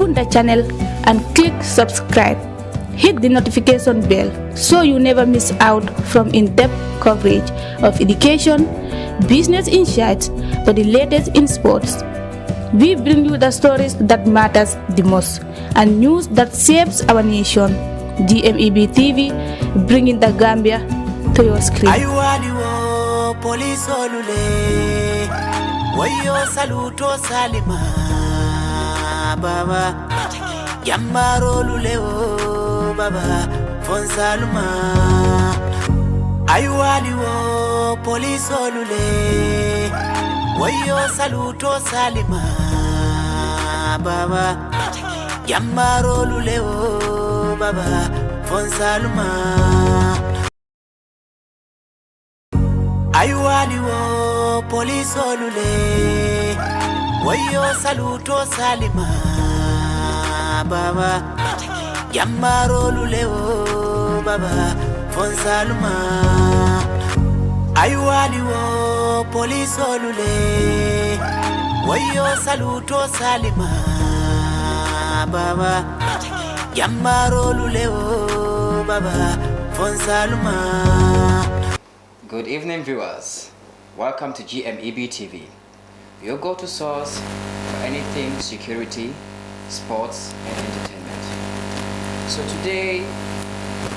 tune the channel and click subscribe. Hit the notification bell so you never miss out from in-depth coverage of education, business insights, or the latest in sports. We bring you the stories that matters the most and news that shapes our nation. GMEB TV, bringing the Gambia to your screen. Police olule, wayo saluto salima, baba, yamaro luleo, baba, fonsaluma. Ayuani wo police olule, wayo saluto salima, baba, yamaro luleo, baba, fonsaluma. Ayuani wo police olule, wayo saluto salima, baba, yamaro luleo, baba, fonsaluma. Ayuani wo police olule, wayo saluto salima, baba, yamaro luleo, baba, fonsaluma. Good evening, viewers. Welcome to GMEB TV, your go-to source for anything security, sports, and entertainment. So today,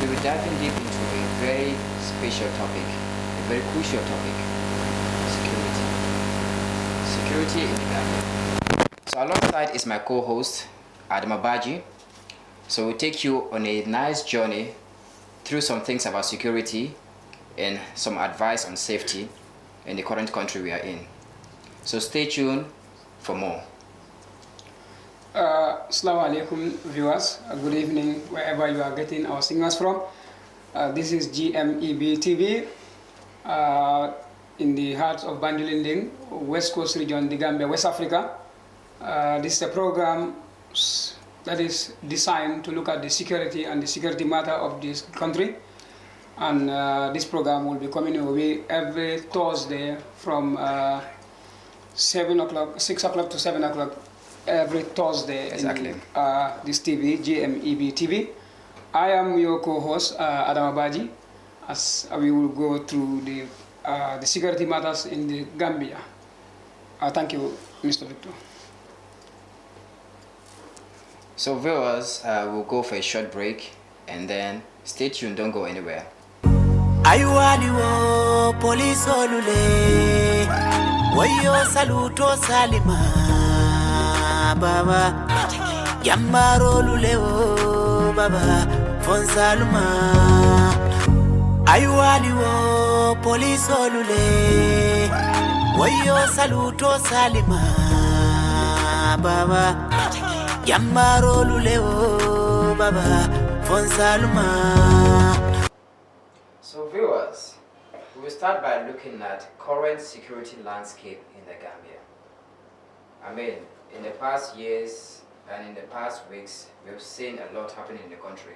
we will dive in deep into a very special topic, a very crucial topic: security. Security in the Gambia. So alongside is my co-host, Adam Abaji. So we'll take you on a nice journey through some things about security and some advice on safety in the current country we are in. So stay tuned for more. Assalamu alaikum viewers, good evening wherever you are getting our signals from. This is GMEB TV in the heart of Bandilinding, West Coast region, the Gambia, West Africa. This is a program that is designed to look at the security and the security matter of this country. And this program will be coming your way every Thursday from 6 o'clock to 7 o'clock every Thursday. Exactly. In this TV, GMEB TV. I am your co-host, Adam Abaji, as we will go through the security matters in the Gambia. Thank you, Mr. Victor. So viewers, we'll go for a short break and then stay tuned, don't go anywhere. Ayuani wo police olule, wayo saluto salima, baba, yamaro luleo, baba, fonsaluma. Ayuani wo police olule, wayo saluto salima, baba, yamaro luleo, baba, fonsaluma. So viewers, we will start by looking at current security landscape in the Gambia. I mean, in the past years and in the past weeks, we've seen a lot happening in the country.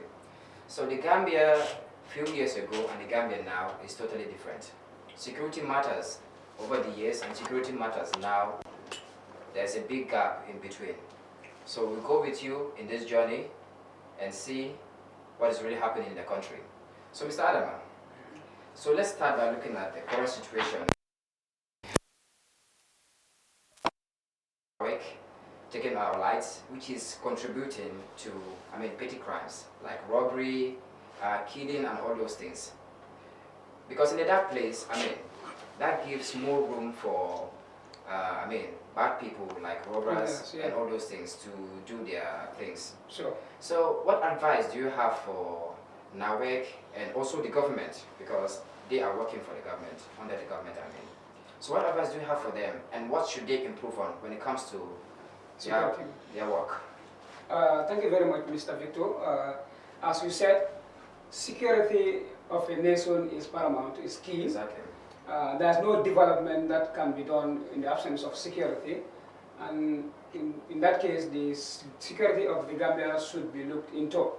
So the Gambia a few years ago and the Gambia now is totally different. Security matters over the years and security matters now. There's a big gap in between. So we'll go with you in this journey and see what is really happening in the country. So Mr. Adama, so let's start by looking at the current situation. Taking our lights, which is contributing to, petty crimes like robbery, killing, and all those things. Because in a dark place, that gives more room for, bad people like robbers and all those things to do their things. Sure. So, what advice do you have for NAWEC and also the government, because they are working for the government, under the government, So what advice do you have for them, and what should they improve on when it comes to their work? Thank you very much, Mr. Victor. As you said, security of a nation is paramount, is key. Exactly. There's no development that can be done in the absence of security. And in that case, the security of the Gambia should be looked into.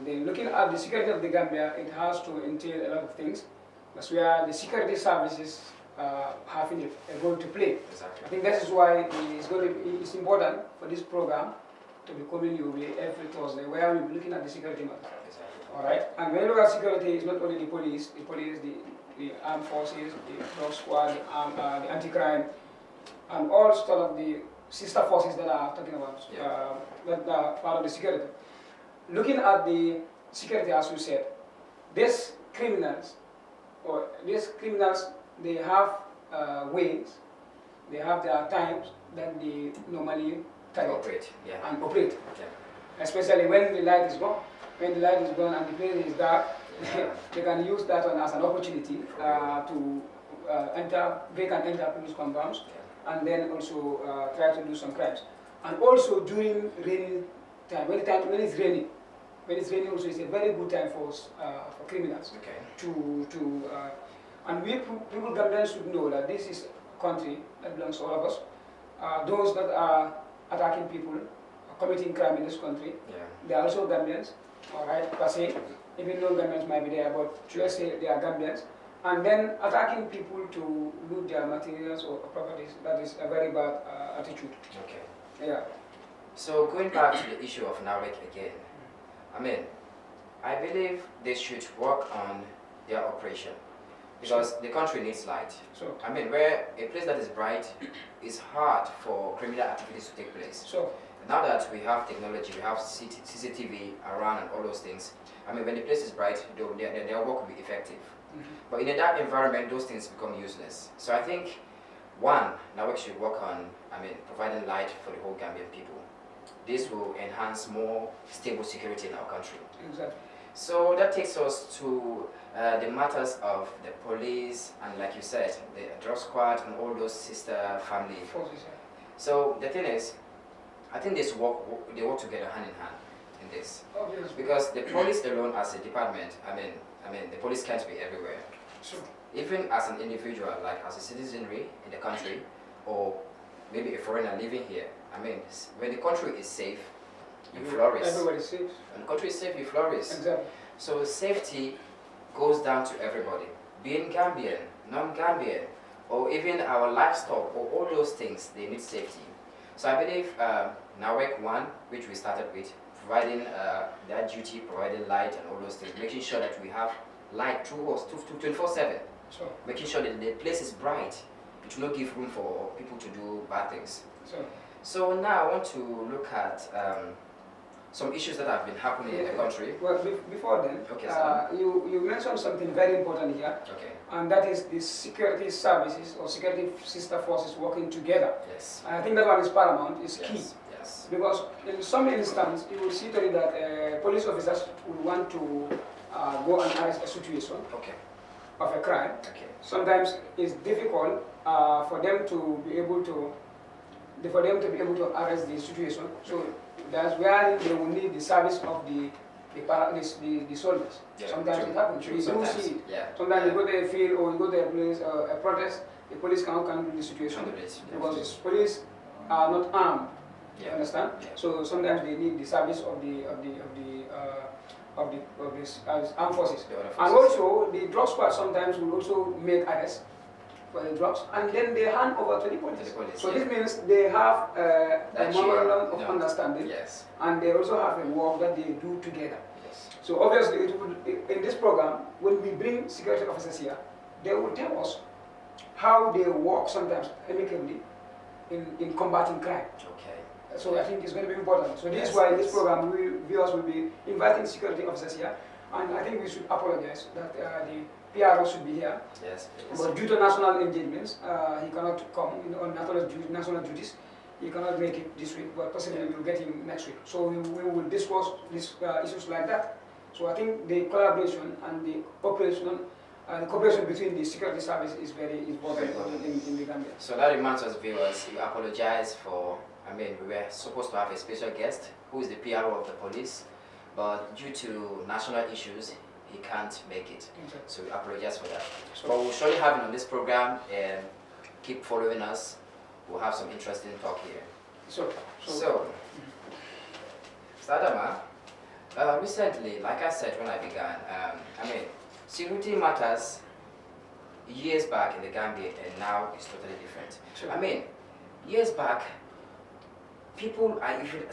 Then looking at the security of the Gambia, it has to entail a lot of things. That's where the security services having a role to play. Exactly. I think that is why it's important for this program to be calling you every Thursday, where we'll be looking at the security matter. Exactly. All right. And when you look at security, it's not only the police, the armed forces, the dog squad, the anti-crime, and all sort of the sister forces that are talking about that are part of the security. Looking at the security, as you said, these criminals, they have ways, they have their times that they normally target and operate. Yeah. Especially when the light is gone. When the light is gone and the place is dark, they can use that one as an opportunity to break and enter people's compounds, and then also try to do some crimes. And also during rainy time, when it's raining, also is a very good time for criminals and people Gambians should know that this is a country that belongs to all of us. Those that are attacking people, committing crime in this country, they are also Gambians, all right, per se. Even though Gambians might be there, but let's say they are Gambians. And then attacking people to loot their materials or properties, that is a very bad attitude. Okay. Yeah. So going back to the issue of Narek again, I mean, I believe they should work on their operation because the country needs light. So, I mean, where a place that is bright is hard for criminal activities to take place. So, now that we have technology, we have CCTV around and all those things, I mean, when the place is bright, their work will be effective. But in a dark environment, those things become useless. So I think, one, NAWEC should work on, I mean, providing light for the whole Gambian people. This will enhance more stable security in our country. Exactly. So that takes us to the matters of the police and, like you said, the drug squad and all those sister family forces. So the thing is, I think they work together hand in hand in this. Obviously. Because the police alone as a department, I mean, the police can't be everywhere. Sure. Even as an individual, like as a citizenry in the country, or maybe a foreigner living here, I mean, when the country is safe, you flourish. Everybody is safe. When the country is safe, you flourish. Exactly. So safety goes down to everybody, being Gambian, non-Gambian, or even our livestock, or all those things, they need safety. So I believe NAWEC 1, which we started with, providing that duty, providing light and all those things, making sure that we have light through us 24/7, Sure. making sure that the place is bright. It will not give room for people to do bad things. Sure. So now I want to look at some issues that have been happening in the country. Well, before then, Okay, you mentioned something very important here, Okay. and that is the security services or security sister forces working together. Yes. And I think that one is paramount, is key. Yes. Because in some instances, you will see that police officers will want to go and arrest a situation Okay. of a crime. Okay. Sometimes it's difficult for them to be able to arrest the situation. So that's where they will need the service of the soldiers. Yeah, Sometimes true, it happens. true, We do sometimes, see it. yeah, Sometimes yeah. you go to a field or you go to a place, a protest, the police cannot handle the situation because the police are not armed. You understand? Yeah. So sometimes they need the service of the armed forces. And also the drug squad sometimes will also make arrests for the drugs, and then they hand over to the police. So this means they have a memorandum of understanding, Yes. and they also have a work that they do together. Yes. So obviously, in this program, when we bring security officers here, they will tell us how they work sometimes amicably in combating crime. Okay. So I think it's going to be important. So this is why in this program, viewers will be inviting security officers here, and I think we should apologize that the PRO should be here. Yes. But due to national engagements, he cannot come on national duties. He cannot make it this week, but possibly we will get him next week. So we will discuss these issues like that. So I think the collaboration and the cooperation between the security service is very important in the Gambia. So that reminds us, viewers, you apologize for, we were supposed to have a special guest who is the PRO of the police, but due to national issues, he can't make it. Okay. So we apologize for that. But we'll surely have him on this program and keep following us. We'll have some interesting talk here. So Sadama, recently, like I said when I began, security matters years back in the Gambia and now it's totally different. Sure. Years back, people are even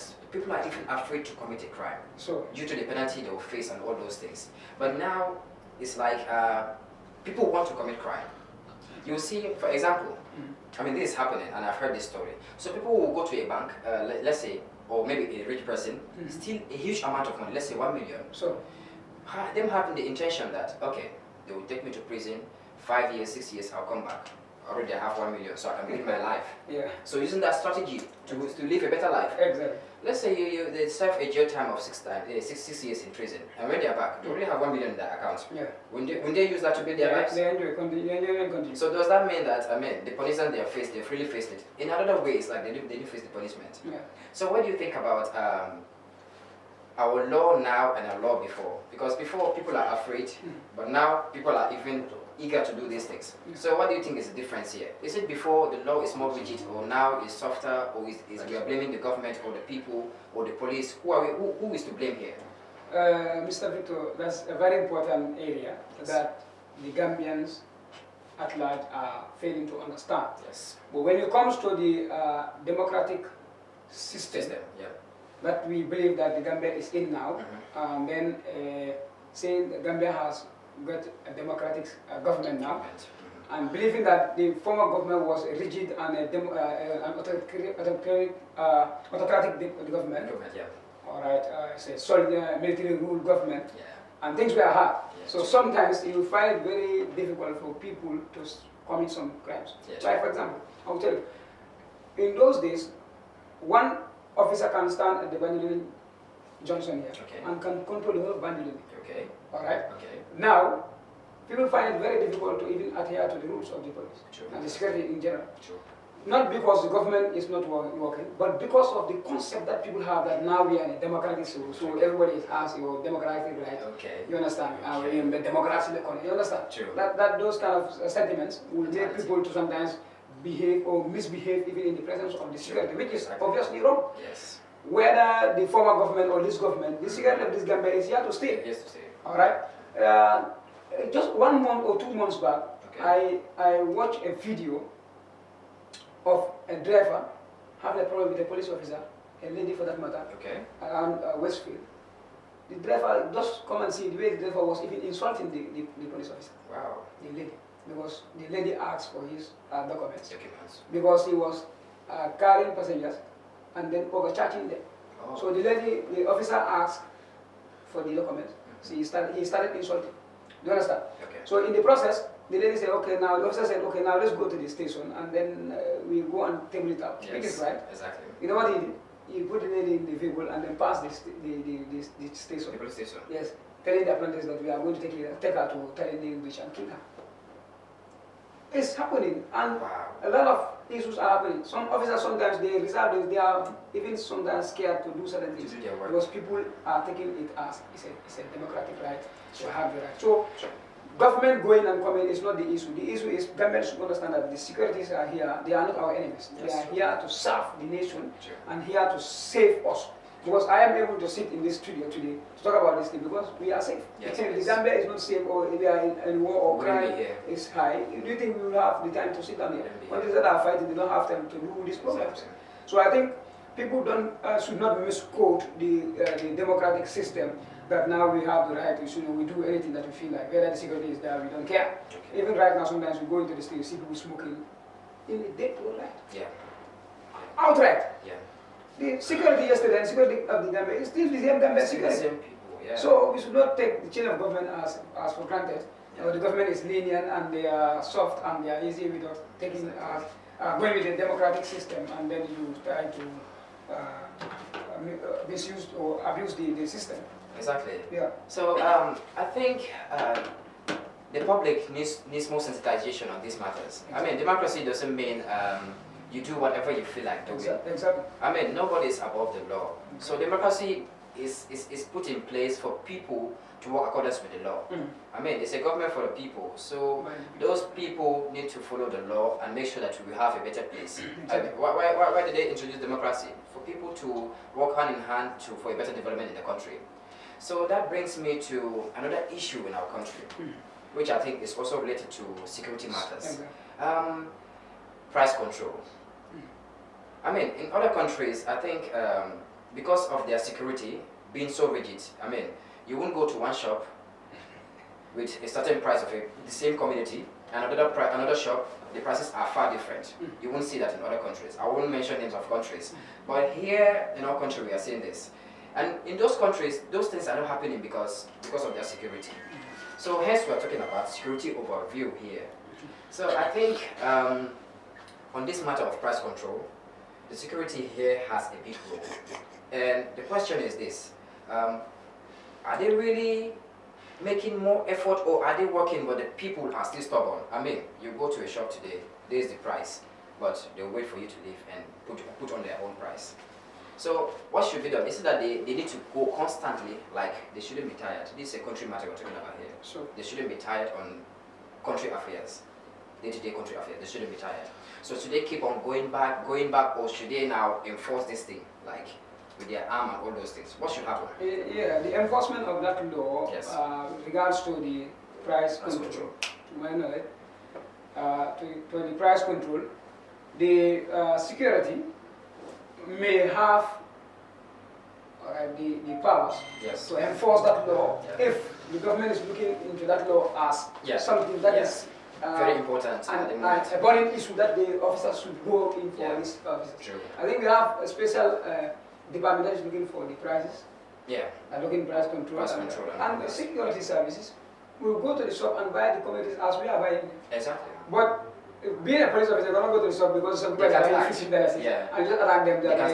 afraid to commit a crime due to the penalty they will face and all those things. But now it's like people want to commit crime. You see, for example, I mean, this is happening, and I've heard this story. So people will go to a bank, let's say, or maybe a rich person, steal a huge amount of money, let's say 1 million. So them having the intention that, okay, they will take me to prison, 5 years, 6 years, I'll come back. Already I have 1 million, so I can live my life. Yeah. So using that strategy to live a better life. Exactly. Let's say they serve a jail time of 6 years in prison, and when they are back, they already have 1 million in their account. Yeah. When they use that to build their lives. They enjoy continue. So does that mean that the punishment they've really faced it? In other ways, like they didn't face the punishment. Yeah. So what do you think about our law now and our law before? Because before people are afraid, but now people are even eager to do these things. So what do you think is the difference here? Is it before the law is more rigid, or now it's softer, or is we are blaming the government or the people or the police? Who is to blame here? Mr. Victor, that's a very important area that the Gambians at large are failing to understand. Yes. But when it comes to the democratic system that we believe that the Gambia is in now, then saying the Gambia has got a democratic government now, and believing that the former government was a rigid and an autocratic government. All right, it's a solid military rule government, and things were hard. So sometimes you find it very difficult for people to commit some crimes. Like, for example, I will tell you, in those days, one officer can stand at the Bandiling Junction here and can control the whole Bandiling. Okay. All right. Okay. Now, people find it very difficult to even adhere to the rules of the police and the security in general. Not because the government is not working, but because of the concept that people have that now we are in a democratic system, so everybody has your democratic right. Okay. You understand? Okay. In the democracy, you understand? That those kind of sentiments will make people to sometimes behave or misbehave even in the presence of the security, which is obviously wrong. Yes. Whether the former government or this government, the security of this Gambia is here to stay. Yes, to stay. All right. Just 1 month or 2 months back, I watched a video of a driver having a problem with a police officer, a lady for that matter, around Westfield. The driver, just come and see the way the driver was even insulting the police officer. Wow. The lady. Because the lady asked for his documents. Because he was carrying passengers and then overcharging them. Oh. So the officer asked for the documents. So he started insulting. Do you understand? Okay. So in the process, the lady said, okay, now, the officer said, okay, now let's go to the station and then we go and table it out. Yes, which is right. Exactly. You know what he did? He put the lady in the vehicle and then passed the station. The police station. Yes. Telling the apprentice that we are going to take her to Tallinn Beach and kill her. It's happening, and a lot of issues are happening. Some officers sometimes they are even sometimes scared to do certain things because people are taking it as it's a democratic right to have the right. So government going and coming is not the issue. The issue is government should understand that the securities are here. They are not our enemies. Yes. They are here to serve the nation and here to save us. Because I am able to sit in this studio today to talk about this thing because we are safe. Yes, the Gambia is not safe, or we are in war or crime is high. Do you think we will have the time to sit down here? Countries that are fighting, they don't have time to do these problems. So I think people should not misquote the democratic system that now we have the right to we do anything that we feel like. Whether the security is there, we don't care. Okay. Even right now, sometimes we go into the street, you see people smoking in the dead light. Yeah. Outright. Yeah. The security yesterday and security of the Gambia is still the same Gambia security. The same people, yeah. So we should not take the chain of government as for granted. Yeah. The government is lenient and they are soft and they are easy without taking going with the democratic system, and then you try to misuse or abuse the system. Exactly. Yeah. So I think the public needs more sensitization on these matters. Exactly. I mean, democracy doesn't mean you do whatever you feel like doing. Exactly. I mean, nobody is above the law. So democracy is put in place for people to work accordance with the law. I mean, it's a government for the people. So those people need to follow the law and make sure that we have a better place. I mean, why did they introduce democracy? For people to work hand in hand for a better development in the country. So that brings me to another issue in our country, which I think is also related to security matters. Price control. I mean, in other countries, I think because of their security being so rigid, I mean, you won't go to one shop with a certain price of the same commodity, and another shop, the prices are far different. You won't see that in other countries. I won't mention names of countries, but here in our country we are seeing this. And in those countries, those things are not happening because of their security. So hence we are talking about security overview here. So I think on this matter of price control, the security here has a big role. And the question is this, are they really making more effort, or are they working but the people are still stubborn? I mean, you go to a shop today, there's the price, but they'll wait for you to leave and put on their own price. So what should be done is that they need to go constantly, like they shouldn't be tired. This is a country matter we're talking about here. So they shouldn't be tired on country affairs, day-to-day country affairs. They shouldn't be tired. So should they keep on going back, or should they now enforce this thing, like with their arm and all those things? What should happen? Yeah, the enforcement of that law, yes, regards to the price control, to my knowledge, to the price control, the security may have the powers, yes, to enforce that law, yeah, if the government is looking into that law as, yes, something that, yes, is very important and a burning issue that the officers should go in for, yeah, this officers. True. I think we have a special department that is looking for the prices, yeah, looking price control, and the security services will go to the shop and buy the commodities as we are buying. Exactly. But being a police officer, you cannot go to the shop because some people are buying $15, yeah, and just attack them that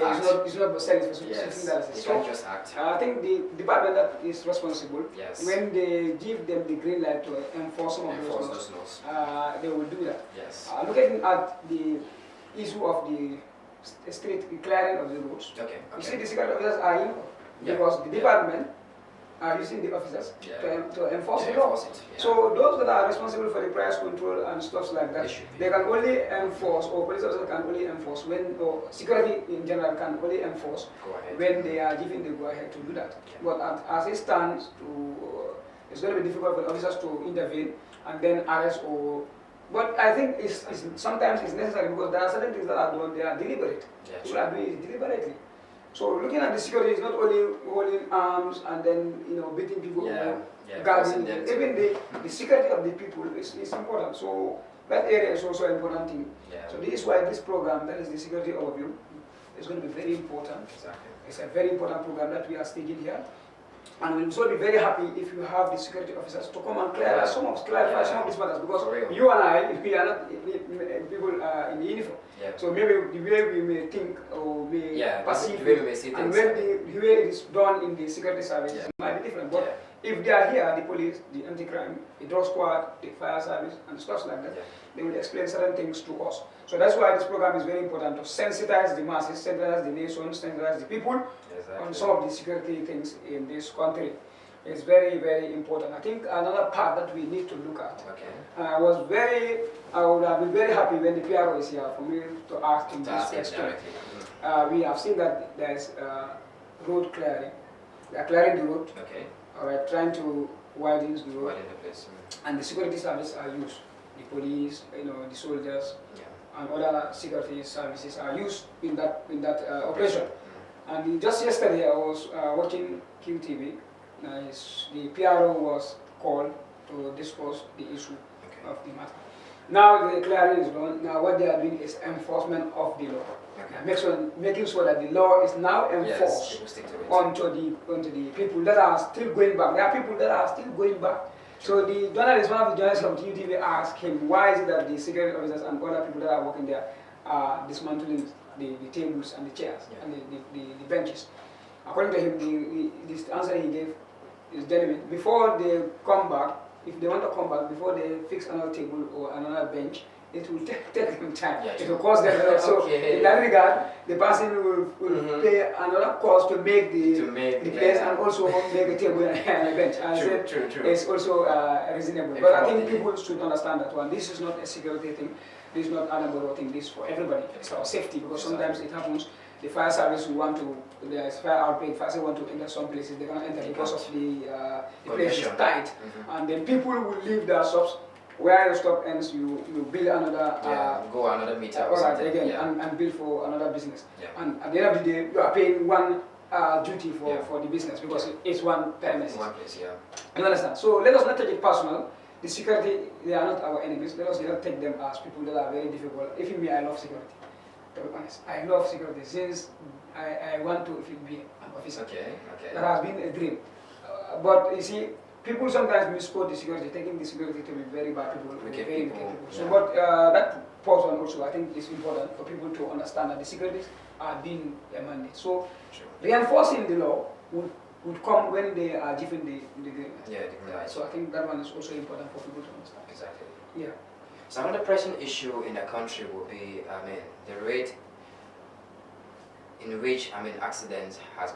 it's not selling for $15. Yes, so just act. I think the department that is responsible, yes, when they give them the green light to enforce some of those laws, they will do that. Yes. Looking at the issue of the street clearing of the roads, okay, you see the security officers are in, because the department are using the officers, yeah, to enforce the law. Yeah. So those that are responsible for the price control and stuff like that, they can only enforce, or police officers can only enforce when, or security in general can only enforce when they are given the go-ahead to do that. Yeah. But as it stands, it's going to be difficult for the officers to intervene and then arrest or. But I think sometimes it's necessary, because there are certain things that are done, they are deliberate. Yeah, people are doing it deliberately. So looking at the security is not only holding arms and then beating people, guarding them. Even the security of the people is important. So that area is also an important thing. Yeah. So this is why this program, that is the security overview, is going to be very important. Exactly. It's a very important program that we are staging here. And we'll also be very happy if you have the security officers to come and clarify some of these matters, because you and I, we are not people in the uniform. Yeah. So maybe the way we may think or may perceive it, and when the way it is done in the security service might be different. But if they are here, the police, the anti-crime, the drug squad, the fire service, and stuff like that, they will explain certain things to us. So that's why this program is very important, to sensitize the masses, sensitize the nation, sensitize the people on some of the security things in this country. It's very, very important. I think another part that we need to look at. Okay. I would have been very happy when the PRO is here for me to ask him this question. We have seen that there's road clearing. They are clearing the road. Okay. Alright, trying to widen the road. And the security services are used. The police, the soldiers, and other security services are used in that operation. And just yesterday I was watching QTV. The PRO was called to discuss the issue of the matter. Now the clearing is done. Now what they are doing is enforcement of the law. Making sure that the law is now enforced onto the people that are still going back. There are people that are still going back. So the journalist, one of the journalists from QTV asked him, why is it that the security officers and other people that are working there are dismantling the tables and the chairs and the benches? According to him, the answer he gave is genuine. Before they come back, if they want to come back, before they fix another table or another bench, it will take them time. Yeah, it will cost them. So in that regard, the person will pay another cost to make the place and also make a table and a bench. And true. It's also reasonable. But I think people should understand that one. This is not a security thing. This is not an borrow thing. This is for everybody. It's our safety, because sometimes it happens. The fire service will want to, there's fire outbreak, fire service want to enter some places, they cannot enter because of the place is tight. And then people will leave their shops where your stop ends, you build another. Go another meter or all right, something. again, Yeah. and build for another business. Yeah. And at the end of the day, you are paying one duty for the business because it's one premises. One place, yeah. You understand? So let us not take it personal. The security, they are not our enemies. Let us not take them as people that are very difficult. Even me, I love security. To be honest, I love security since I want to be an officer. Okay. That has been a dream. But you see, people sometimes misquote the security, taking the security to be very bad people, Wicked very people, wicked people. So, yeah. but that portion also, I think, is important for people to understand that the securities are being amended. So, reinforcing the law would come when they are given the green light. Yeah, the green light. So I think that one is also important for people to understand. Exactly. Yeah. So another pressing issue in the country will be, the rate in which, accidents have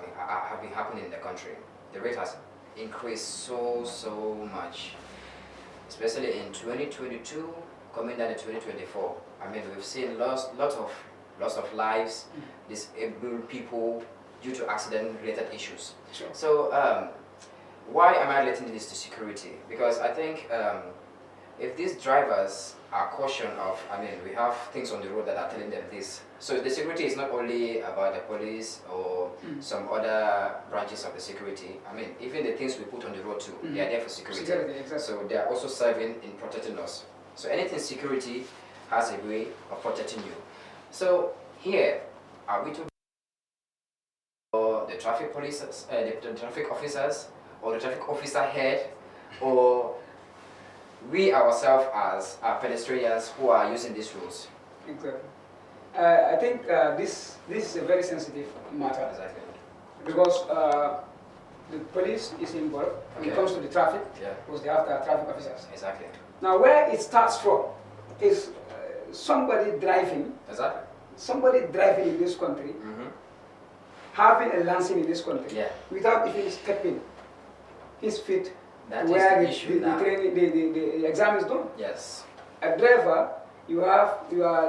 been happening in the country. The rate has increased so much, especially in 2022, coming down to 2024. We've seen lots of lives, disabled people due to accident-related issues. Sure. So, why am I relating this to security? Because I think if these drivers are cautioned of, we have things on the road that are telling them this. So the security is not only about the police or some other branches of the security. Even the things we put on the road too, they are there for security. Exactly. So they are also serving in protecting us. So anything security has a way of protecting you. So here, are we to the traffic police, the traffic officers, or the traffic officer head, or we ourselves as pedestrians who are using these rules? Exactly. I think this is a very sensitive matter. Exactly. Because the police is involved when it comes to the traffic, because they have the traffic officers. Exactly. Now, where it starts from is somebody driving. Exactly. Somebody driving in this country, having a license in this country, without even stepping his feet That where is the issue now. the exam is done. Yes. A driver, you are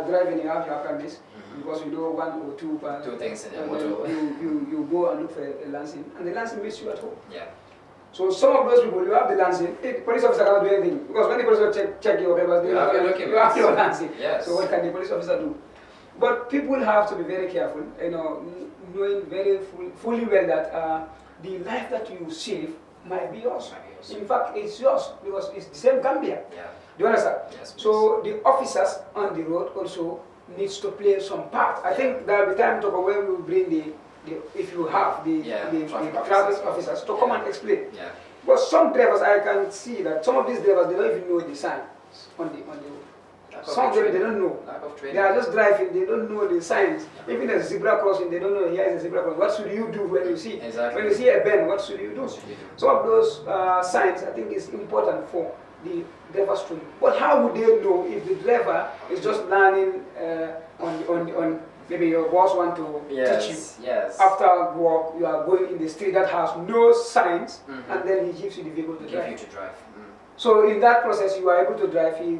driving, you have your permits, because you know one or two things in the and motor. then you go and look for a license, and the license meets you at home. Yeah. So some of those people, you have the license, the police officer cannot do anything, because when the police officer check your papers, You have your documents. you have your license. Yes. So what can the police officer do? But people have to be very careful, knowing very fully well that the life that you save might be yours. In fact, it's yours, because it's the same Gambia. Yeah. Do you understand? Yes, so the officers on the road also needs to play some part. I think there will be time to go where we will bring if you have the traffic officers to come and explain. Yeah. But some drivers, I can see that some of these drivers, they don't even know the signs on the road. Some of them, they don't know. Lack of training. They are just driving, they don't know the signs. Even a zebra crossing, they don't know here is a zebra crossing. What should you do when you see? Exactly. When you see a bend, what should you do? Some of those signs, I think, is important for the drivers to know. But how would they know if the driver is just learning on maybe your boss want to teach you? Yes. After work, you are going in the street that has no signs, and then he gives you the vehicle to drive. So in that process, you are able to drive. He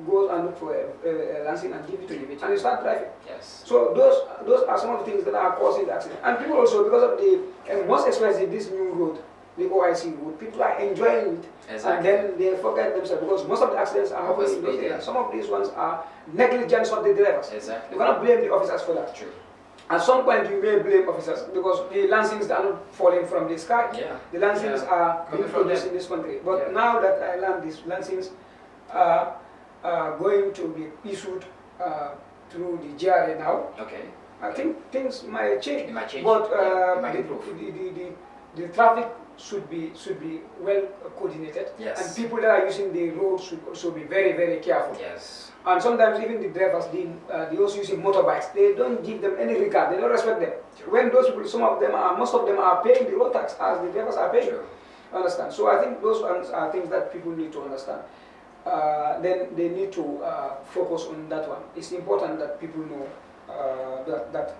goes and look for a license and give it to you, and you start driving. Yes. So those are some of the things that are causing the accident. And people also, because of the most especially this new road, the OIC road, people are enjoying it, and then they forget themselves, because most of the accidents are happening in those areas. Some of these ones are negligence of the drivers. Exactly. You cannot blame the officers for that. True. At some point, you may blame officers, because the licenses are not falling from the sky. Yeah. The licenses are being produced in this country. But now that I learned these licenses are going to be issued through the GRA now. Okay. I think things might change. It might change. But it might improve. the traffic should be well coordinated. Yes. And people that are using the road should also be very, very careful. Yes. And sometimes even the drivers, they also using motorbikes. They don't give them any regard. They don't respect them. True. When those people, most of them are paying the road tax as the drivers are paying. True. Understand? So I think those ones are things that people need to understand. Then they need to focus on that one. It's important that people know that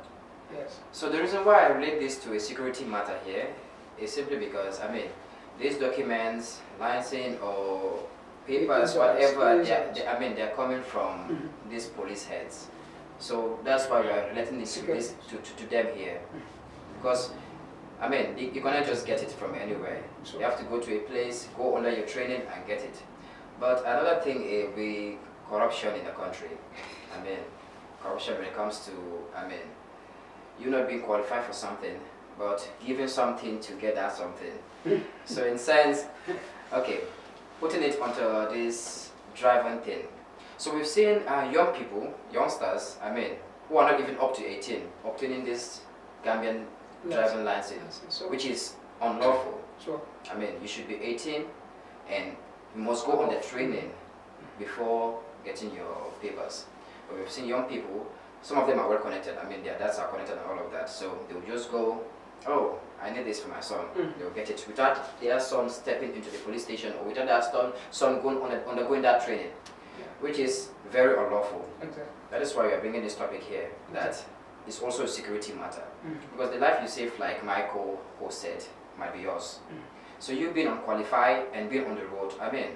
yes. So the reason why I relate this to a security matter here is simply because these documents, license or papers, whatever, they're coming from these police heads. So that's why we are relating this to them here, because you cannot just get it from anywhere. Sure. You have to go to a place, go under your training and get it. But another thing will be corruption in the country. I mean, corruption when it comes to, I mean, you not being qualified for something, but giving something to get that something. So in sense, okay, putting it onto this driving thing. So we've seen young people, youngsters, I mean, who are not even up to 18, obtaining this Gambian driving license, which is unlawful. Sure. I mean, you should be 18 and you must go on the training before getting your papers. But we've seen young people, some of them are well connected. I mean, their dads are connected and all of that. So they will just go, oh, I need this for my son. They will get it without their son stepping into the police station or without their son going undergoing that training, which is very unlawful. Exactly. That is why we are bringing this topic here. That it's also a security matter. Because the life you save, like Michael said, might be yours. So you being unqualified and being on the road, I mean,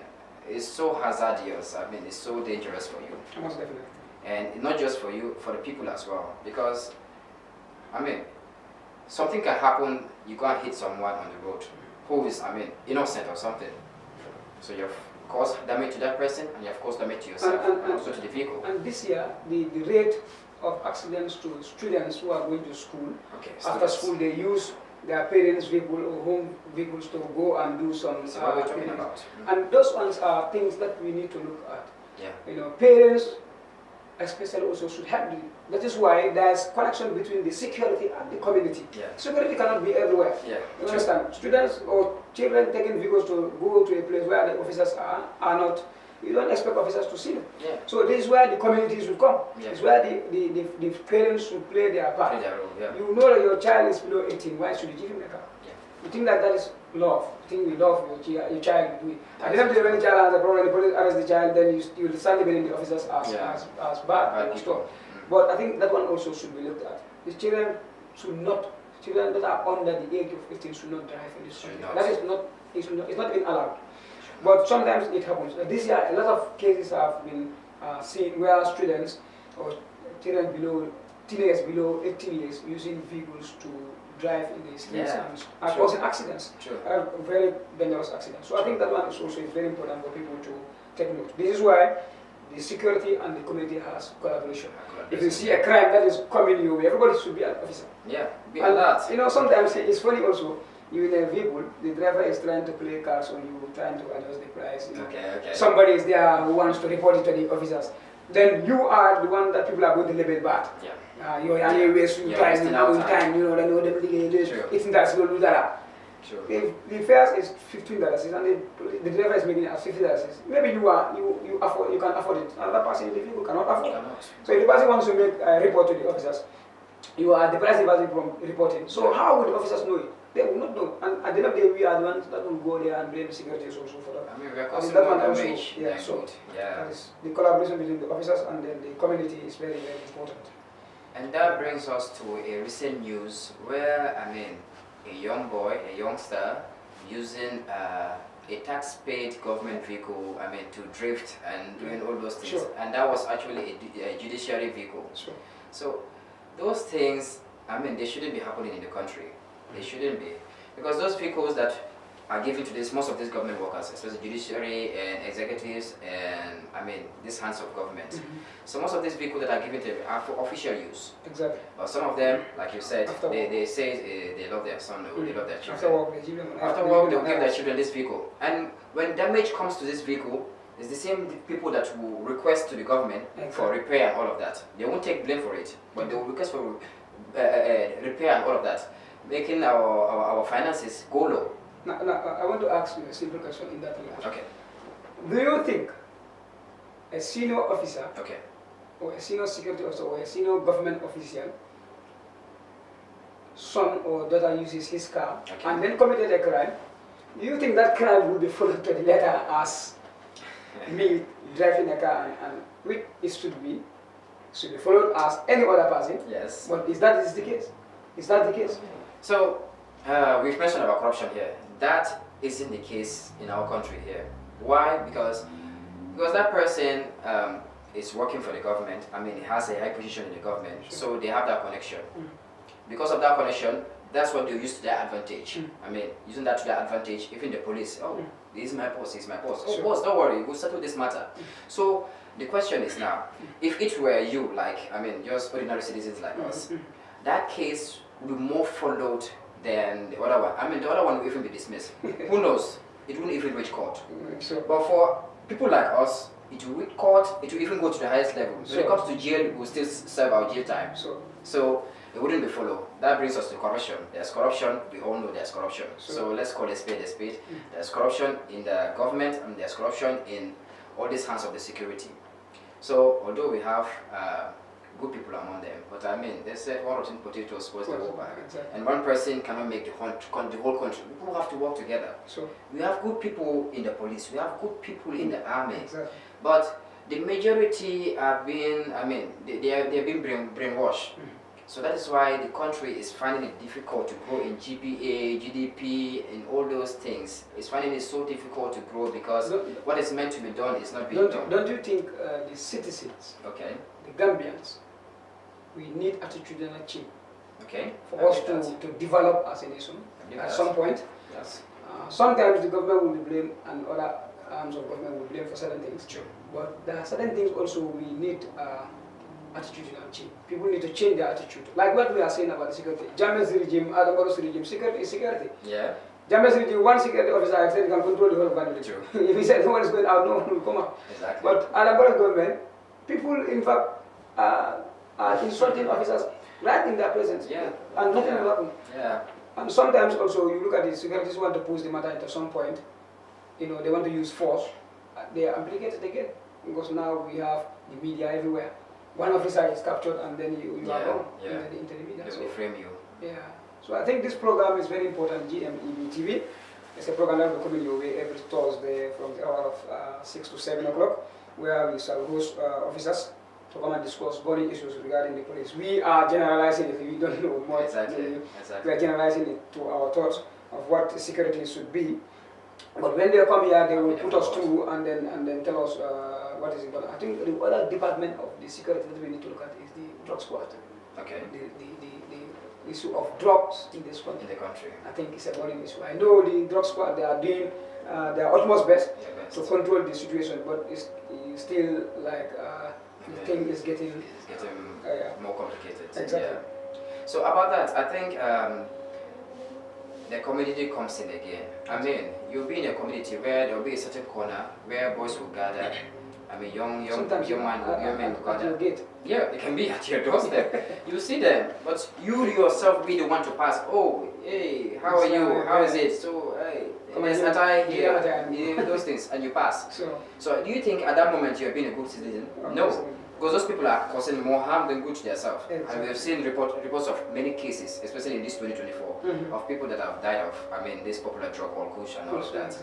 it's so hazardous. I mean, it's so dangerous for you. Most definitely. And not just for you, for the people as well. Because, I mean, something can happen, you go and hit someone on the road who is, I mean, innocent or something. So you've caused damage to that person and you have caused damage to yourself and also to the vehicle. And this year, the rate of accidents to students who are going to school, after school they use their parents' vehicle or home vehicles to go and do some so what we're talking about. And those ones are things that we need to look at. Yeah. You know, parents especially also should help you. That is why there's connection between the security and the community. Yeah. Security cannot be everywhere. Yeah. You understand? Students or children taking vehicles to go to a place where the officers are not, you don't expect officers to see them. Yeah. So this is where the communities will come. Yeah. It's where the parents should play their part. Play their role, yeah. You know that your child is below 18, why should you give him a car? Yeah. You think that is love. You think we love your child. At the end of the day, when the child has a problem, the police arrest the child, then you start labeling the officers as bad. But I think that one also should be looked at. The children that are under the age of 18 should not drive in this country. That is not, it's not even allowed. But sometimes it happens. This year, a lot of cases have been seen where students or children teenagers below 18 years using vehicles to drive in the streets and are causing accidents, very dangerous accidents. So I think that one is also very important for people to take note. This is why the security and the community has collaboration. If you see a crime that is coming your way, everybody should be an officer. Yeah, be alert. You know, sometimes it's funny also. You in a vehicle, the driver is trying to play cards on you, trying to adjust the price. You know. Somebody is there who wants to report it to the officers. Then you are the one that people are going to label bad. Yeah. You're wasting time, you know, it's that you do that. Sure. If the fare is $15 and the driver is making it at $50, maybe you can afford it. Another person in the vehicle cannot afford it. So if the person wants to make a report to the officers, you are depriving the person from reporting. So how will the officers know it? They will not know. And at the end of the day, we are the ones that will go there and blame the security also for that. I mean, we are causing more damage. That is the collaboration between the officers and then the community is very, very important. And that brings us to a recent news where, I mean, a young boy, a youngster, using a tax-paid government vehicle, I mean, to drift and doing all those things. And that was actually a judiciary vehicle. So those things, I mean, they shouldn't be happening in the country. They shouldn't be. Because those vehicles that are given to most of these government workers, especially judiciary and executives and, I mean, these hands of government. So most of these vehicles that are given to them are for official use. Exactly. But some of them, like you said, they say they love their son or they love their children. After work, they will give their children this vehicle. And when damage comes to this vehicle, it's the same people that will request to the government for repair and all of that. They won't take blame for it, but they will request for repair and all of that, making our finances go low. Now, I want to ask you a simple question in that regard. Okay. Do you think a senior officer or a senior security officer or a senior government official, son or daughter uses his car and then committed a crime, do you think that crime will be followed to the letter as me driving a car and which it should be followed as any other person? Yes. But is that the case? Is that the case? So, we've mentioned about corruption here. That isn't the case in our country here. Why? Because that person is working for the government. I mean, he has a high position in the government, so they have that connection. Because of that connection, that's what they use to their advantage. I mean, using that to their advantage, even the police, oh, this is my boss, he's my boss. Oh, boss, don't worry, we'll settle this matter. So the question is now, if it were you, like, I mean, just ordinary citizens like us, that case will be more followed than the other one. I mean, the other one will even be dismissed. Who knows? It won't even reach court. But for people like us, it will reach court, it will even go to the highest level. When it comes to jail, we'll still serve our jail time. So it wouldn't be followed. That brings us to corruption. There's corruption, we all know there's corruption. So let's call a spade a spade. There's corruption in the government and there's corruption in all these hands of the security. So although we have good people among them, but I mean, they said one rotten potato spoils the whole bag. And one person cannot make the whole country. People have to work together. We have good people in the police, we have good people in the army. But the majority have been, I mean, they have been brainwashed. So that is why the country is finding it difficult to grow in GPA, GDP, and all those things. It's finding it so difficult to grow because what is meant to be done is not being done. Don't you think the citizens, the Gambians, we need attitudinal change for us to develop as a nation at some point? Sometimes the government will be blamed and other arms of government will be blamed for certain things. But there are certain things also we need attitudinal change. People need to change their attitude. Like what we are saying about the security. Jammeh's regime, Adamaro's regime, security is security. Jammeh's regime, one security officer said he can control the whole of Gambia. If he said no one is going out, no one will come out. But Adamaro's government, people in fact are insulting officers right in their presence. And nothing will happen. And sometimes also you look at the securities want to push the matter into some point. You know, they want to use force. They are implicated again. Because now we have the media everywhere. One officer is captured and then you are gone into the media. They frame you. So I think this program is very important, GMEB TV. It's a program that will come in your way every Thursday from the hour of 6 to 7 o'clock, where we shall host officers to come and discuss burning issues regarding the police. We are generalizing it, we don't know more. We are generalizing it to our thoughts of what security should be. But when they come here, they will put us through and then tell us what is important. I think the other department of the security that we need to look at is the drug squad. The issue of drugs in this country. I think it's a worrying issue. I know the drug squad, they are doing their utmost best to control the situation, but it's still like the thing is getting more complicated. So about that, I think the community comes in again. I mean, you'll be in a community where there will be a certain corner where boys will gather. I mean, young men will gather. Yeah, it can be at your doorstep. You see them, but you yourself be the one to pass. Oh, hey, how are you? How is it? So, hey, there's a here, those things, and you pass. So, do you think at that moment you have been a good citizen? No. Because those people are causing more harm than good to themselves. And we have seen reports of many cases, especially in this 2024, of people that have died of, I mean, this popular drug called Kush and all of that.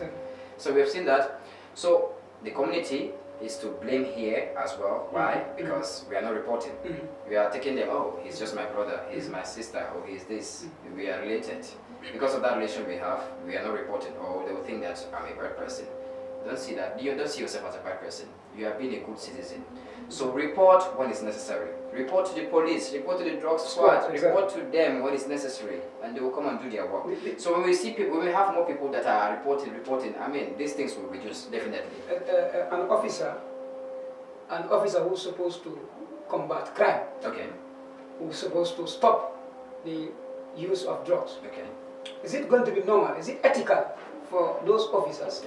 So we have seen that. So the community is to blame here as well. Why? Because we are not reporting. We are taking them, oh, he's just my brother, he's my sister, or he's this. We are related. Because of that relation we have, we are not reporting, or they will think that I'm a bad person. Don't see that. You don't see yourself as a bad person. You have been a good citizen. So report when it's necessary. Report to the police, report to the drug squad, report to them when it's necessary, and they will come and do their work. So when we see people, when we have more people that are reporting, I mean, these things will reduce, definitely. An officer who's supposed to combat crime, who's supposed to stop the use of drugs, is it going to be normal? Is it ethical for those officers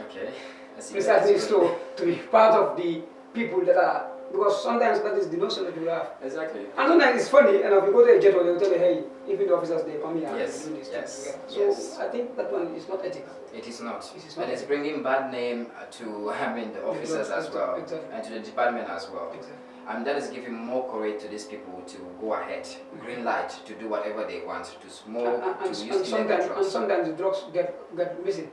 precisely to be part of the people that are, because sometimes that is the notion that you have. And sometimes it's funny, and if you go to a jet, they will tell you, hey, even the officers, they come here and do this together. So I think that one is not ethical. It is not. And it's bringing bad name to, I mean, the officers as well, and to the department as well. And that is giving more courage to these people to go ahead, green light, to do whatever they want, to smoke, to use illegal drugs. And sometimes the drugs get missing.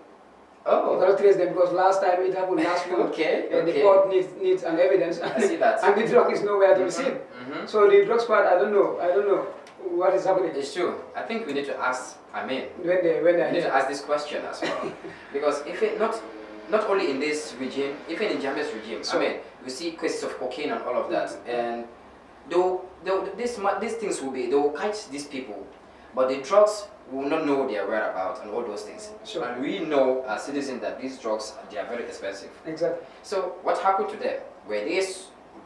You cannot trace them because last time it happened last month. The court needs an evidence. I see that. And the drug is nowhere to be seen. So the drug squad, I don't know what is happening. It's true. I think we need to ask, I mean, when they need to ask this question as well. Because if it not only in this regime, even in Jammeh's regime, I mean, we see cases of cocaine and all of that, and these things will be, they will catch these people, but the drugs we will not know their whereabouts and all those things. Sure. And we know as citizens that these drugs, they are very expensive. Exactly. So what happened to them? Were they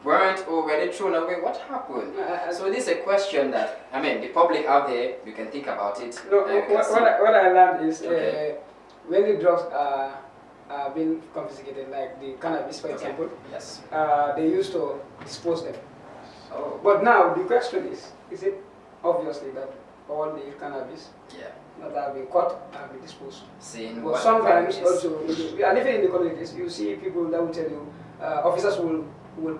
burnt or were they thrown away? What happened? So this is a question that, I mean, the public out there, you can think about it. No, what I learned is Okay. when the drugs are being confiscated, like the cannabis, for example, Yes. they used to dispose them. Oh. But now the question is it obviously that all the cannabis Yeah. that have been caught have been disposed? Seeing But what sometimes values- also, we are living in the communities, you see people that will tell you, officers will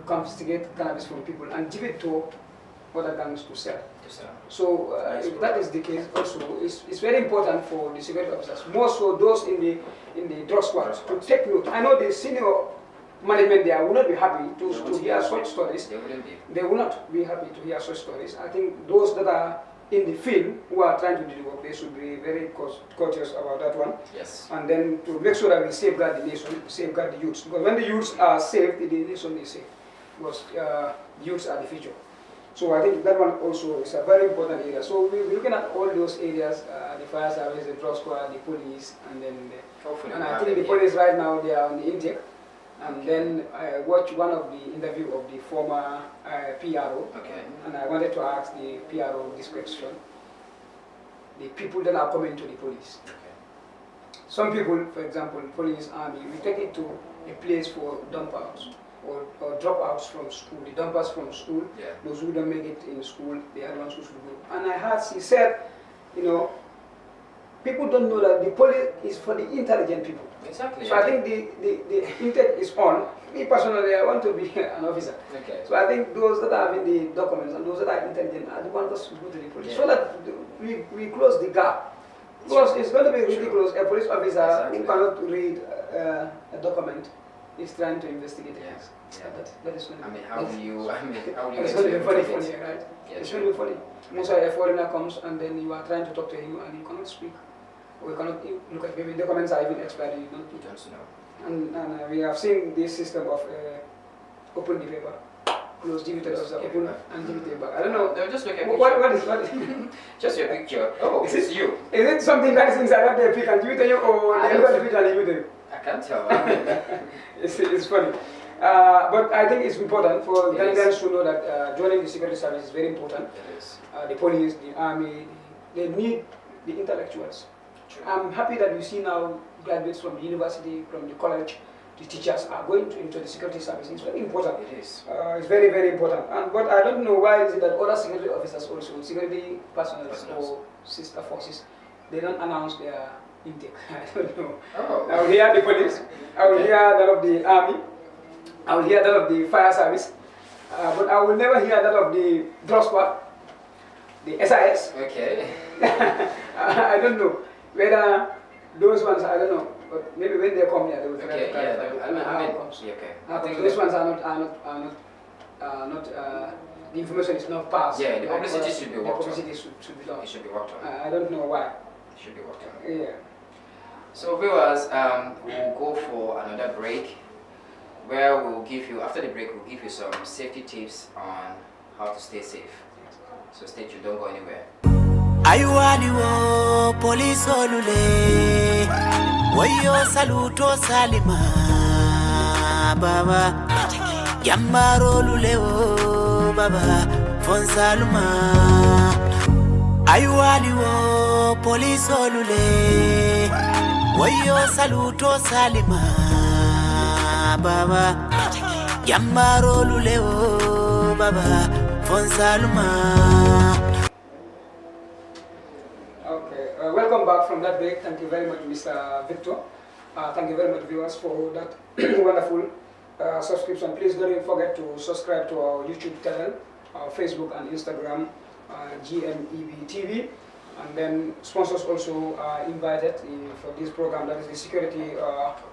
confiscate cannabis from people and give it to other gangs to sell. So if that is the case, also it's very important for the security officers, more so those in the drug squad, to take note. I know the senior management there will not be happy to hear such stories. They wouldn't be. They will not be happy to hear such stories. I think those that are in the field who are trying to do the work, they should be very cautious about that one. Yes. And then to make sure that we safeguard the nation, safeguard the youths. Because when the youths are safe, the nation is safe. Because youths are the future. So I think that one also is a very important area. So we're looking at all those areas, the fire service, the drug squad, the police, and then Hopefully and we I have think the them here. police right now, they are on the intake. And Okay. then I watched one of the interview of the former PRO. Okay. And I wanted to ask the PRO this question. The people that are coming to the police. Okay. Some people, for example, police, army, we take it to a place for dump outs or dropouts from school. The dumpers from school, Yeah. those who don't make it in school, they are the ones who should go. And I heard, he said, you know, people don't know that the police is for the intelligent people. Exactly. So I think the intake is on. Me personally, I want to be an officer. Okay. So I think those that are having the documents and those that are intelligent are the ones that should go to the police. Yeah. So that we close the gap. Because it's going to be ridiculous. A police officer Exactly. who cannot read a document is trying to investigate a Yeah. case. Yeah. That is going to I be. mean, how do you It's get going to be to funny, it? funny, right? Yeah, It's sure. going to be funny. Most of a foreigner comes and then you are trying to talk to him and he cannot speak. Or you cannot look at maybe documents are even expired and you don't You don't know. and we have seen this system of open the paper, close, give it to us, open and give it back. I don't know. They were just looking at What is just your picture. Oh, Is it's it- you. Is it something that is inside that they pick and give it to you, or I they look at don't- the picture and give it to you? I can't tell. It's funny. But I think it's important for It is. Gambians to know that joining the security service is very important. It is. The police, the army, they need the intellectuals. True. I'm happy that you see now graduates from the university, from the college, the teachers are going into the security service. It's very important. It is. It's very, very important. But I don't know why is it that other security officers also, security personnel or sister forces, they don't announce their intake. I don't know. Oh. I will hear the police, I will hear that of the army, I will hear that of the fire service, but I will never hear that of the drug squad, the SIS. Okay. I don't know whether those ones, I don't know, but maybe when they come here, they will try Okay. to Yeah. clarify. I mean, how it comes. yeah, okay. How comes. Those ones are not the information is not passed. Yeah, the publicity should be The worked on. publicity should be done. It should be worked on. I don't know why. It should be worked on. Yeah. So viewers, we'll go for another break where we'll give you, after the break, we'll give you some safety tips on how to stay safe. So stay tuned, don't go anywhere. Ayuani wo police olule Wayo saluto salima baba Yamaro lule wo baba Fonsaluma Ayuani wo police olule Wayo saluto salima baba Yamaro lule wo baba Fonsaluma Okay, welcome back from that break. Thank you very much, Mr. Victor. Thank you very much, viewers, for that wonderful subscription. Please don't forget to subscribe to our YouTube channel, our Facebook and Instagram, GMEB TV. And then sponsors also are invited for this program, that is the security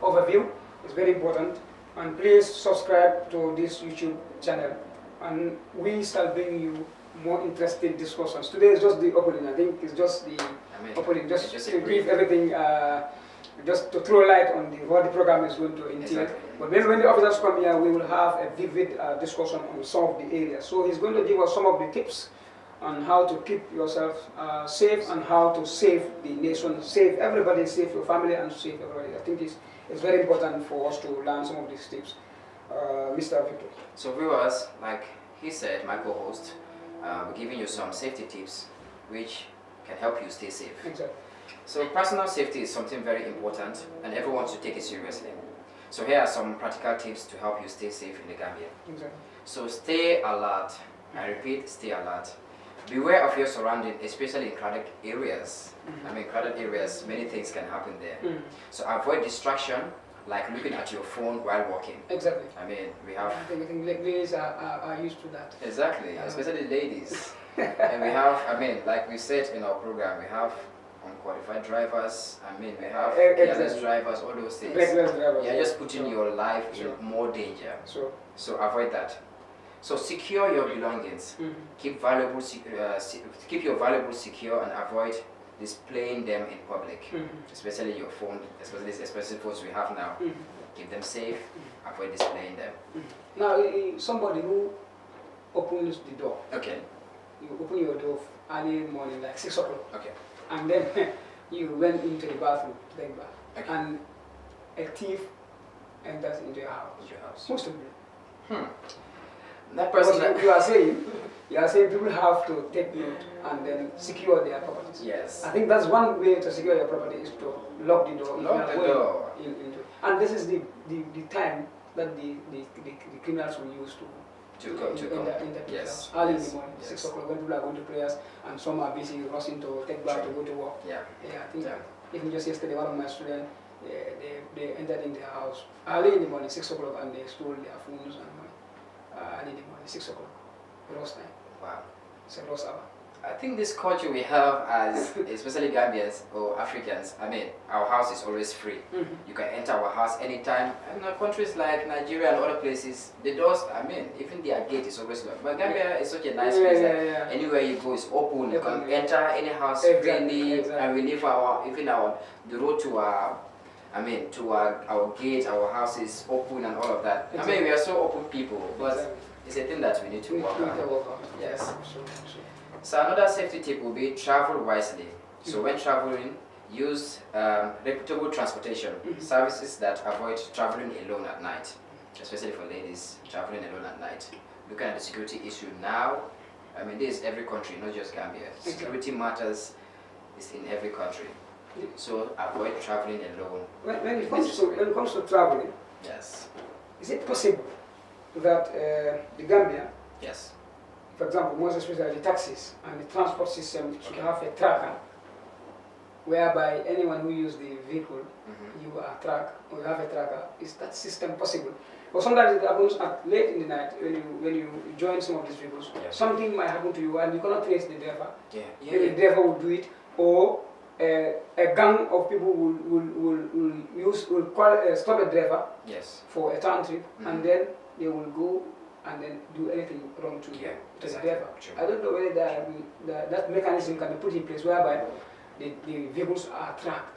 overview. It's very important. And please subscribe to this YouTube channel. And we start bringing you more interesting discussions. Today is just the opening. I think it's just the opening, just to brief everything, just to throw light on what the program is going to entail. Exactly. But maybe when the officers come here, we will have a vivid discussion on some of the areas. So he's going to give us some of the tips on how to keep yourself safe and how to save the nation, save everybody, save your family and save everybody. I think it's very important for us to learn some of these tips. Mr. Victor. So viewers, like he said, my co-host, we're giving you some safety tips which can help you stay safe. Exactly. So personal safety is something very important and everyone should take it seriously. So here are some practical tips to help you stay safe in the Gambia. Exactly. So stay alert. I repeat, stay alert. Beware of your surroundings, especially in crowded areas. I mean, crowded areas, many things can happen there. So avoid distraction, like looking at your phone while walking. Exactly. I mean, we have... I think ladies are used to that. Exactly, especially ladies. And we have, I mean, like we said in our program, we have unqualified drivers, I mean, we have careless drivers, all those things. Reckless drivers. You're just putting your life in more danger. So avoid that. So secure your belongings. Keep keep your valuables secure and avoid displaying them in public, especially your phone, especially phones we have now. Keep them safe, avoid displaying them. Now, somebody who opens the door. Okay. You open your door early morning, like 6 o'clock. Okay. And then you went into the bathroom, take bath. Okay. And a thief enters into your house. Most of them. That person that you are saying people have to take note and then secure their properties. Yes. I think that's one way to secure your property is to lock the door. Lock the door. And this is the time that the criminals will use to come. Yes. Early in the morning, 6 o'clock, when people are going to prayers and some are busy rushing to take bath to go to work. Yeah. I think even just yesterday, one of my students, they entered in their house early in the morning, 6 o'clock, and they stole their phones and money. Early in the morning, 6 o'clock. Ross time. Wow. It's a Ross hour. I think this culture we have as, especially Gambians or Africans, I mean, our house is always free. You can enter our house anytime. And countries like Nigeria and other places, the doors, I mean, even their gate is always locked. But Gambia is such a nice place that anywhere you go is open. You can enter any house freely, and we leave the road to our, to our gate, our house is open and all of that. I mean, we are so open people, but it's a thing that we need to work on. Yes. So another safety tip will be travel wisely. So when traveling, use reputable transportation, services that avoid traveling alone at night, especially for ladies, traveling alone at night. Looking at the security issue now, I mean, this is every country, not just Gambia. Security matters is in every country. So avoid traveling alone. When it comes to traveling, yes, is it possible that the Gambia, yes, for example, most especially the taxis and the transport system should have a tracker, whereby anyone who uses the vehicle, you are tracked or you have a tracker? Is that system possible? Or sometimes it happens at late in the night when you join some of these vehicles. Something might happen to you and you cannot trace the driver. The driver will do it, or a gang of people will stop a driver for a town trip, and then they will go and then do anything wrong to the driver. I don't know whether that mechanism can be put in place whereby the vehicles are tracked,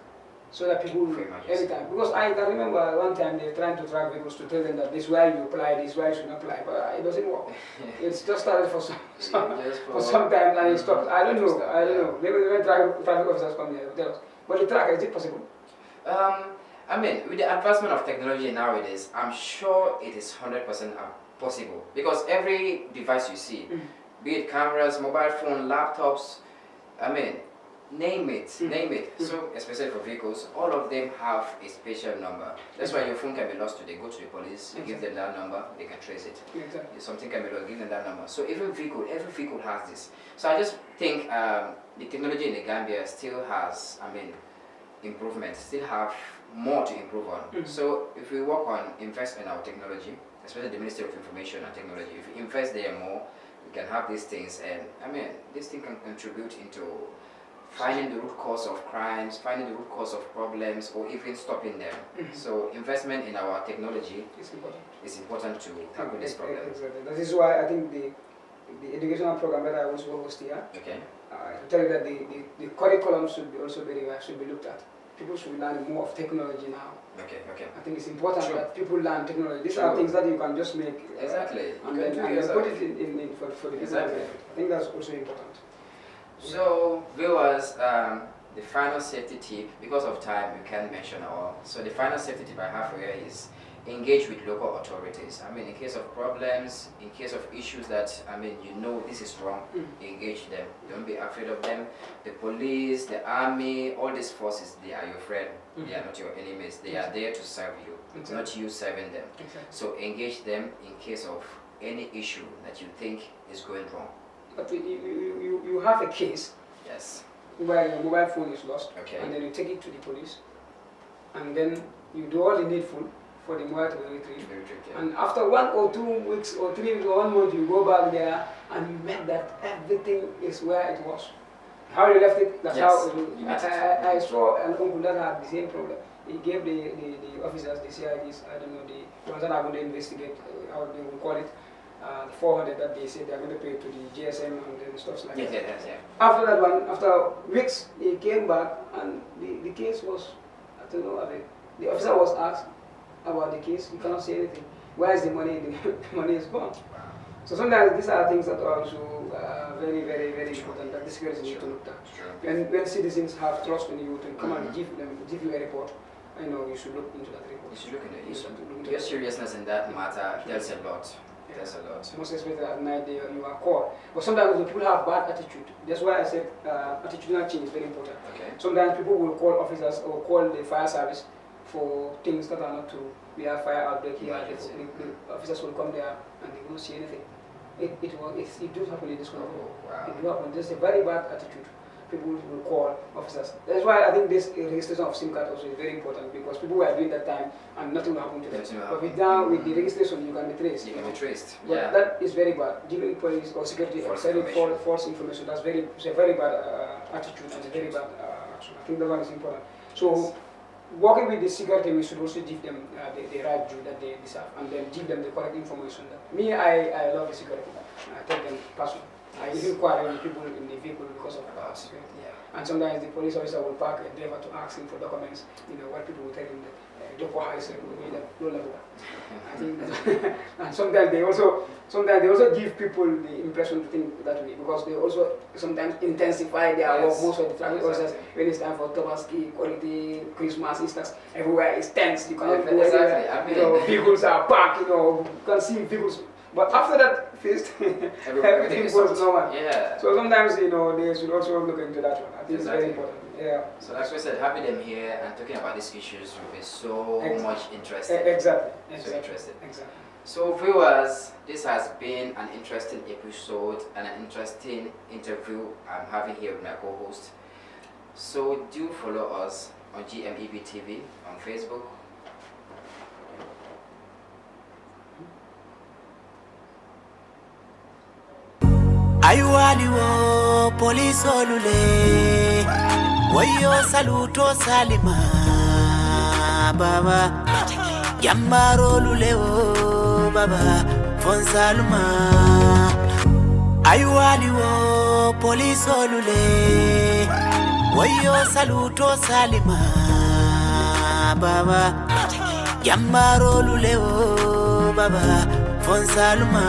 so that people will anytime. Because I can remember one time they're trying to track vehicles to tell them that this is why you apply, this is why you should not apply, but it doesn't work. It's just started for some time and it stopped. I don't know. Maybe when traffic officers come here, tell us. But the tracker, is it possible? I mean, with the advancement of technology nowadays, I'm sure it is 100% possible, because every device you see, be it cameras, mobile phone, laptops, I mean, name it. So especially for vehicles, all of them have a special number. That's why your phone can be lost today. Go to the police, you give them that number, they can trace it. If something can be lost, give them that number. So every vehicle has this. So I just think the technology in the Gambia still has, improvement, still have more to improve on. So if we work on invest in our technology, especially the Ministry of Information and Technology, if we invest there more, we can have these things, and this thing can contribute into finding the root cause of crimes, finding the root cause of problems, or even stopping them. So investment in our technology is important to tackle this problem. Exactly. That is why I think the educational program that I also host here, to tell you that the curriculum should be also should be looked at. people should learn more of technology now. Okay. I think it's important True. that people learn technology. These True. are things that you can just make Exactly. and then put it in for the people. Exactly. I think that's also important. So viewers, the final safety tip, because of time we can't mention all. So the final safety tip I have here is engage with local authorities. I mean, in case of problems, in case of issues that, I mean, you know this is wrong, engage them. Don't be afraid of them. The police, the army, all these forces, they are your friend. They are not your enemies. They are there to serve you, not you serving them. So engage them in case of any issue that you think is going wrong. But you have a case Yes. where your mobile phone is lost, Okay. and then you take it to the police, and then you do all the needful for the mobile to be retrieved. And after 1 or 2 weeks or 3 weeks or 1 month, you go back there and you met that everything is where it was. How you left it, that's how I saw an uncle that had the same problem. He gave the officers, the CIDs, I don't know, the ones that are going to investigate, how they will call it, 400 that they said they are going to pay to the GSM and then stuff like that. Yes. After that one, after weeks, he came back and the case was, I don't know, the officer was asked about the case, he cannot say anything. Where is the money? The money is gone. So sometimes these are things that are also very, very, very important that the security need to look at. When citizens have trust in you to come and give you a report, I know you should look into that report. You should look into it. Your seriousness in that matter tells a lot. Tells a lot. Most especially at night, you are called. But sometimes the people have bad attitude. That's why I said attitudinal change is very important. Okay. Sometimes people will call officers or call the fire service for things that are not true. We have fire outbreak here. The officers will come there and they won't see anything. It does happen in this country. Wow. It does happen. There's a very bad attitude. People will call officers. That's why I think this registration of SIM card also is very important, because people were doing that time and nothing will happen to them. But with the registration, you can be traced. You can be traced. But Yeah. that is very bad. Giving police or security false information. That's it's a very bad attitude and a very bad action. I think that one is important. So, working with the security, we should also give them the right due that they deserve, and then give them the correct information. Me, I love the security. I take them personally. I even quarrel with people in the vehicle because of security. Yeah. And sometimes the police officer will park a driver to ask him for documents. You know, what people will tell him that I think that and sometimes they also give people the impression to think that way, because they also sometimes intensify their work. Most of the traffic officers, when it's time for Tobaski, quality, Christmas, Easter, everywhere is tense. You cannot go anywhere. I mean, you know, vehicles are parked. You know, you can see vehicles. But after that feast, everything goes normal. Yeah. So sometimes, you know, they should also look into that one. I think it's very important. Yeah. So like we said, having them here and talking about these issues will be so much interesting. Exactly. So interesting. Exactly. So viewers, this has been an interesting episode and an interesting interview I'm having here with my co-host. So do follow us on GMEB TV on Facebook. Ayualiwo police olule wayo saluto salima baba Yambaro luleo baba fonsaluma Ayualiwo police olule wayo saluto salima baba Yambaro luleo baba fonsaluma.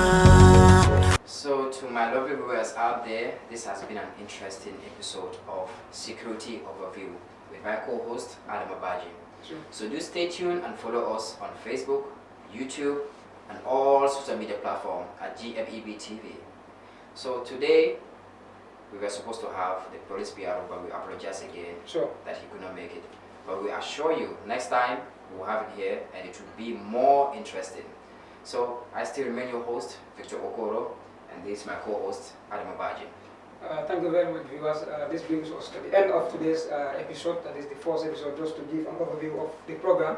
So to my lovely viewers out there, this has been an interesting episode of Security Overview with my co-host Adam Abaji. Sure. So do stay tuned and follow us on Facebook, YouTube, and all social media platforms at GMEB TV. So today we were supposed to have the police PRO, but we apologize again that he could not make it. But we assure you, next time we will have it here and it will be more interesting. So I still remain your host, Victor Okoro, and this is my co-host, Adam Abaji. Thank you very much, viewers. This brings us to the end of today's episode. That is the first episode, just to give an overview of the program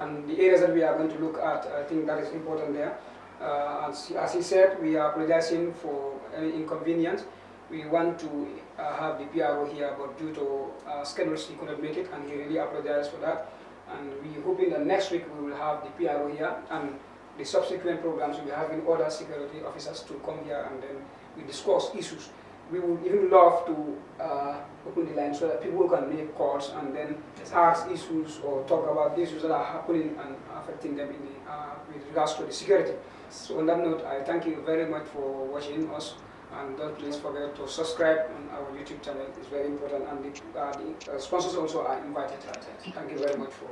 and the areas that we are going to look at. I think that is important there. As he said, we are apologizing for any inconvenience. We want to have the PRO here, but due to schedules, he couldn't make it, and he really apologized for that. And we hoping that next week we will have the PRO here, and the subsequent programs we will be having other security officers to come here, and then we discuss issues we would even love to open the line so that people can make calls and then ask issues or talk about the issues that are happening and affecting them in the, with regards to the security. So on that note, I thank you very much for watching us, and don't please forget to subscribe on our YouTube channel. It's very important, and the sponsors also are invited. Thank you very much for.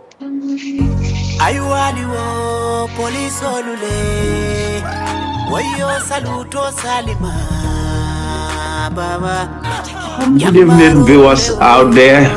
Ayualiwo police olule, wayo saluto salima, baba. Good evening, viewers out there.